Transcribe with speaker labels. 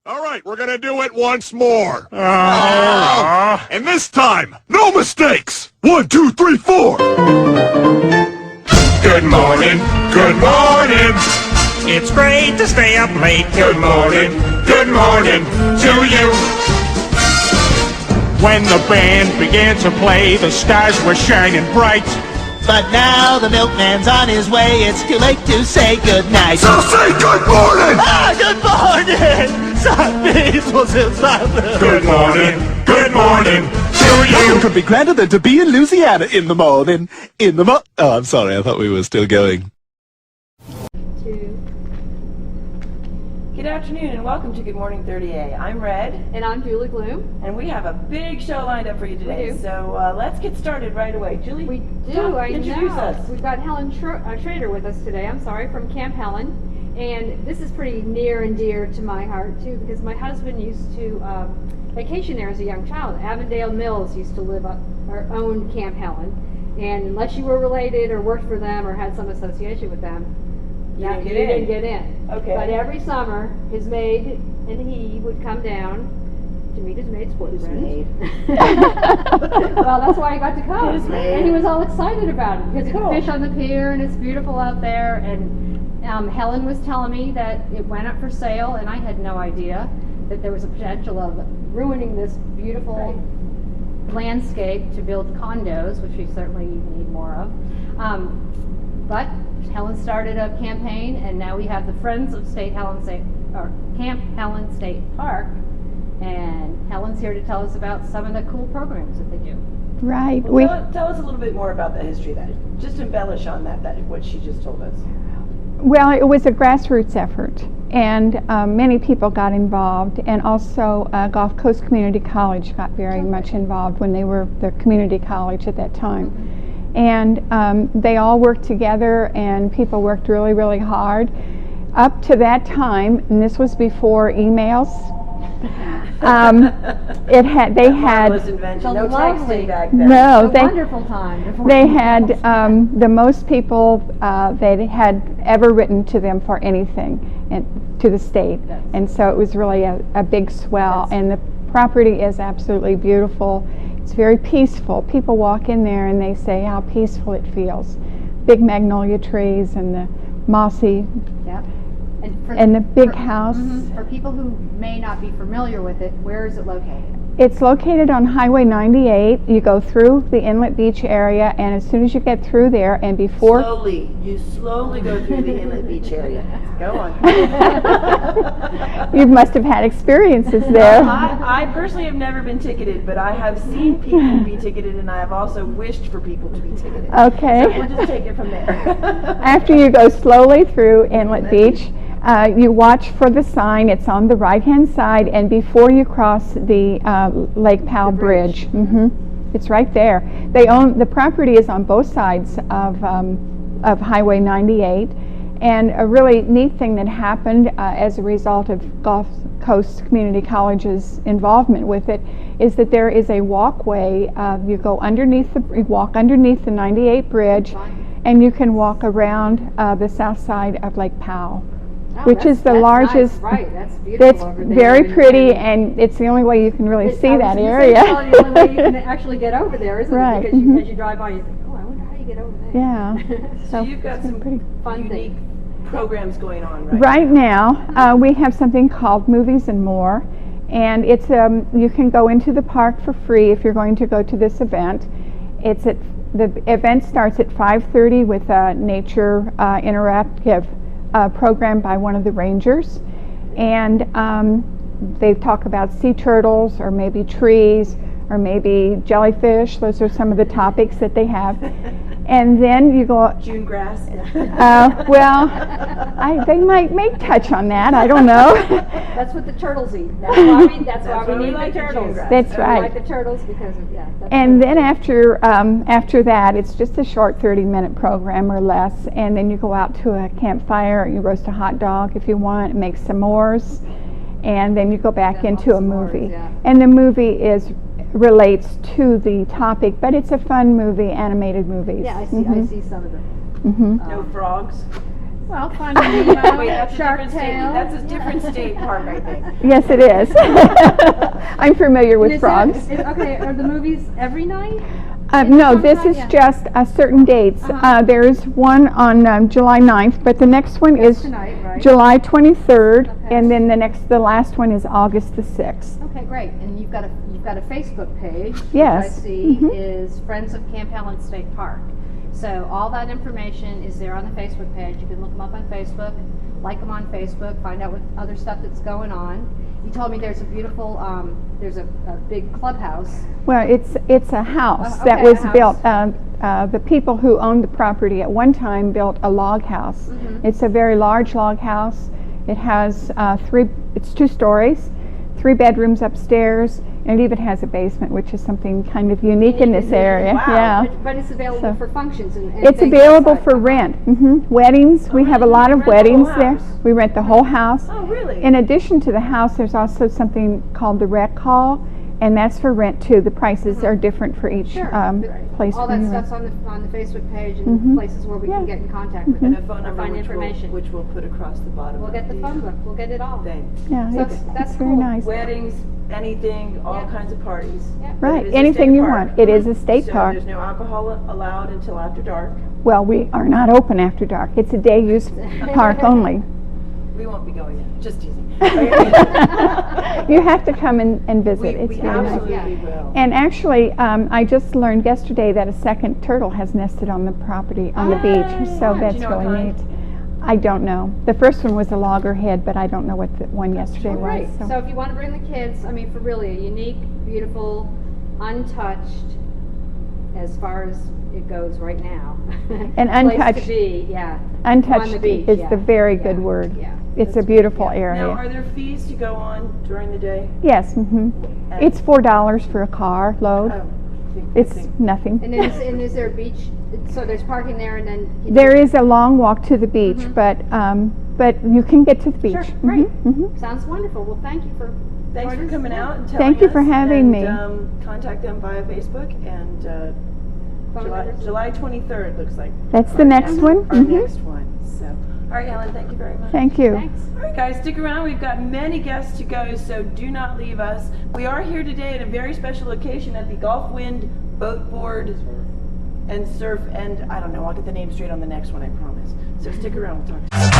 Speaker 1: All right, we're gonna do it once more. And this time, no mistakes. 1, 2, 3, 4. Good morning, good morning.
Speaker 2: It's great to stay up late.
Speaker 1: Good morning to you.
Speaker 2: When the band began to play, the stars were shining bright.
Speaker 3: But now the milkman's on his way. It's too late to say goodnight.
Speaker 1: So say good morning.
Speaker 3: Good morning. Sundays was inside the...
Speaker 1: Good morning to you.
Speaker 3: Nothing could be grander than to be in Louisiana in the morning. Oh, I'm sorry. I thought we were still going.
Speaker 4: Good afternoon and welcome to Good Morning 30A. I'm Red.
Speaker 5: And I'm Julie Bloom.
Speaker 4: And we have a big show lined up for you today.
Speaker 5: We do.
Speaker 4: So let's get started right away. Julie,
Speaker 5: We do,
Speaker 4: introduce us.
Speaker 5: We've got Helen Schrader with us today, from Camp Helen. And this is pretty near and dear to my heart too, because my husband used to vacation there as a young child. Avondale Mills used to live up or owned Camp Helen. And unless you were related or worked for them or had some association with them, you didn't get in.
Speaker 4: Okay.
Speaker 5: But every summer, his maid and he would come down to meet his maid's boyfriend. Well, that's why he got to come. And he was all excited about it because he could fish on the pier and it's beautiful out there. And Helen was telling me that it went up for sale, and I had no idea that there was a potential of ruining this beautiful landscape to build condos, which we certainly need more of. But Helen started a campaign, and now we have the Friends of Camp Helen State Park, and Helen's here to tell us about some of the cool programs that they do.
Speaker 6: Right.
Speaker 4: Well, tell us a little bit more about the history of that. Just embellish on that what she just told us.
Speaker 6: Well, it was a grassroots effort, and many people got involved, and also Gulf Coast Community College got very much involved when they were the community college at that time. And they all worked together, and people worked really, really hard. Up to that time, and this was before emails, they had
Speaker 4: no texting back then.
Speaker 6: no,
Speaker 5: Wonderful time.
Speaker 6: they had the most people they had ever written to them for anything, and to the state, and so it was really a big swell. And the property is absolutely beautiful. It's very peaceful. People walk in there and they say how peaceful it feels. Big magnolia trees and the mossy and the big house.
Speaker 5: For people who may not be familiar with it, where is it located?
Speaker 6: It's located on Highway 98. You go through the Inlet Beach area, and as soon as you get through there and before...
Speaker 4: You slowly go through the Inlet Beach area. Go on.
Speaker 6: You must have had experiences there.
Speaker 4: I personally have never been ticketed, but I have seen people be ticketed, and I have also wished for people to be ticketed.
Speaker 6: Okay.
Speaker 4: So we'll just take it from there.
Speaker 6: After you go slowly through Inlet Beach, you watch for the sign. It's on the right-hand side, and before you cross the Lake Powell Bridge. It's right there. The property is on both sides of Highway 98, and a really neat thing that happened as a result of Gulf Coast Community College's involvement with it is that there is a walkway. You walk underneath the 98 bridge, and you can walk around the south side of Lake Powell. Which is the largest.
Speaker 5: Nice. Right, that's beautiful.
Speaker 6: That's
Speaker 5: over there.
Speaker 6: very pretty, and it's the only way you can really see that area.
Speaker 5: It's the only way you can actually get over there, isn't
Speaker 6: right.
Speaker 5: it? Because as you drive by, you think, oh, I wonder how you get over there.
Speaker 6: Yeah.
Speaker 4: So you've got some
Speaker 6: pretty
Speaker 4: fun, unique programs going on, right?
Speaker 6: Right now, we have something called Movies and More, and it's you can go into the park for free if you're going to go to this event. The event starts at 5:30 with a nature interactive program by one of the rangers, and they talk about sea turtles or maybe trees or maybe jellyfish. Those are some of the topics that they have. And then you go
Speaker 4: June grass.
Speaker 6: Well, they might touch on that. I don't know.
Speaker 5: That's what the turtles eat. That's why we need the turtles.
Speaker 6: That's right.
Speaker 5: We like the turtles because of
Speaker 6: And then after that, it's just a short 30-minute program or less, and then you go out to a campfire. You roast a hot dog if you want, make s'mores, and then you go back into a movie. And the movie relates to the topic, but it's a fun movie, animated movies.
Speaker 5: Yeah, I see some of them.
Speaker 4: No frogs?
Speaker 5: Well, Finding Nemo,
Speaker 4: Wait, that's a
Speaker 5: Shark
Speaker 4: different state.
Speaker 5: Tale.
Speaker 4: That's a different state park, I think.
Speaker 6: Yes, it is. I'm familiar with
Speaker 5: Is
Speaker 6: frogs.
Speaker 5: okay, are the movies every night?
Speaker 6: No, this
Speaker 5: sometime,
Speaker 6: is
Speaker 5: yeah.
Speaker 6: just certain dates.
Speaker 5: Uh-huh.
Speaker 6: There is one on July 9th, but the next one is
Speaker 5: Tonight, right?
Speaker 6: July 23rd,
Speaker 5: Okay.
Speaker 6: and then the last one is August the 6th.
Speaker 5: Okay, great. And you've got a Facebook page.
Speaker 6: Yes.
Speaker 5: Which I see
Speaker 6: Mhm.
Speaker 5: is Friends of Camp Helen State Park. So all that information is there on the Facebook page. You can look them up on Facebook, like them on Facebook, find out what other stuff that's going on. You told me there's a beautiful, there's a big clubhouse.
Speaker 6: Well, it's a house
Speaker 5: Okay,
Speaker 6: that was
Speaker 5: a house.
Speaker 6: built. The people who owned the property at one time built a log house.
Speaker 5: Mm-hmm.
Speaker 6: It's a very large log house. It has it's 2 stories, 3 bedrooms upstairs, and it even has a basement, which is something kind of unique in this area.
Speaker 4: Wow.
Speaker 6: Yeah.
Speaker 5: But it's available
Speaker 6: So-
Speaker 5: for functions and
Speaker 6: It's
Speaker 5: things
Speaker 6: available
Speaker 5: outside.
Speaker 6: for rent. Weddings, we have a lot
Speaker 4: you
Speaker 6: of
Speaker 4: rent the whole
Speaker 6: weddings there.
Speaker 4: house?
Speaker 6: We rent the whole house.
Speaker 4: Oh, really?
Speaker 6: In addition to the house, there's also something called the rec hall, and that's for rent too. The prices are different for each
Speaker 5: Sure.
Speaker 6: place.
Speaker 5: All
Speaker 6: when
Speaker 5: that
Speaker 6: you rent.
Speaker 5: stuff's on the Facebook page and
Speaker 6: Mhm.
Speaker 5: places where we
Speaker 6: Yeah.
Speaker 5: can get in contact with
Speaker 4: And
Speaker 5: it.
Speaker 4: a phone number
Speaker 5: find
Speaker 4: which
Speaker 5: information.
Speaker 4: which we'll put across the bottom.
Speaker 5: We'll
Speaker 4: of
Speaker 5: get the phone book. We'll get it all.
Speaker 4: thing.
Speaker 6: Yeah,
Speaker 5: So
Speaker 6: it's
Speaker 5: that's
Speaker 6: very
Speaker 5: cool.
Speaker 6: nice.
Speaker 4: Weddings, anything, all
Speaker 5: Yeah.
Speaker 4: kinds of parties.
Speaker 5: Yeah.
Speaker 4: But
Speaker 6: Right,
Speaker 4: it is a
Speaker 6: anything
Speaker 4: state
Speaker 6: you
Speaker 4: park.
Speaker 6: want. It is a state
Speaker 4: So
Speaker 6: park.
Speaker 4: there's no alcohol allowed until after dark.
Speaker 6: Well, we are not open after dark. It's a day use park only.
Speaker 4: We won't be going in. Just teasing.
Speaker 6: You have to come and visit.
Speaker 4: we
Speaker 6: It's very nice.
Speaker 4: absolutely will.
Speaker 6: And actually, I just learned yesterday that a second turtle has nested on the property on the beach, so
Speaker 4: Do you
Speaker 6: that's
Speaker 4: know what
Speaker 6: really
Speaker 4: kind?
Speaker 6: neat. I don't know. The first one was a loggerhead, but I don't know what the one yesterday
Speaker 5: Right.
Speaker 6: was.
Speaker 5: So if you want to bring the kids, I mean, for really a unique, beautiful, untouched, as far as it goes right now.
Speaker 6: And
Speaker 5: place
Speaker 6: untouched-
Speaker 5: to be, yeah.
Speaker 6: Untouched
Speaker 5: on the beach,
Speaker 6: is
Speaker 5: yeah.
Speaker 6: the very
Speaker 5: Yeah.
Speaker 6: good word.
Speaker 5: Yeah.
Speaker 6: It's a
Speaker 5: That's-
Speaker 6: beautiful
Speaker 5: yeah.
Speaker 6: area.
Speaker 4: Now, are there fees to go on during the day?
Speaker 6: Yes,
Speaker 4: And-
Speaker 6: it's $4 for a car load.
Speaker 4: Oh, I
Speaker 6: It's
Speaker 4: think-
Speaker 6: nothing.
Speaker 5: And is there a beach? So there's parking there, and then
Speaker 6: There is a long walk to the beach, but you can get to the beach.
Speaker 5: Sure, great.
Speaker 6: Mhm.
Speaker 5: Sounds wonderful. Well, thank you for.
Speaker 4: Thanks for
Speaker 5: joining us.
Speaker 4: coming
Speaker 5: Yeah.
Speaker 4: out and telling
Speaker 6: Thank you for
Speaker 4: us,
Speaker 6: having
Speaker 4: and,
Speaker 6: me.
Speaker 4: Contact them via Facebook and
Speaker 5: Phone numbers?
Speaker 4: July 23rd looks like.
Speaker 6: That's the
Speaker 4: our
Speaker 6: next one?
Speaker 4: Our
Speaker 6: Mhm.
Speaker 4: next one. So, all right, Helen, thank you very much.
Speaker 6: Thank you.
Speaker 5: Thanks.
Speaker 4: All right, guys, stick around. We've got many guests to go, so do not leave us. We are here today at a very special location at the Gulf Wind Boat Board and Surf, and I don't know, I'll get the name straight on the next one, I promise. So stick around, we'll talk.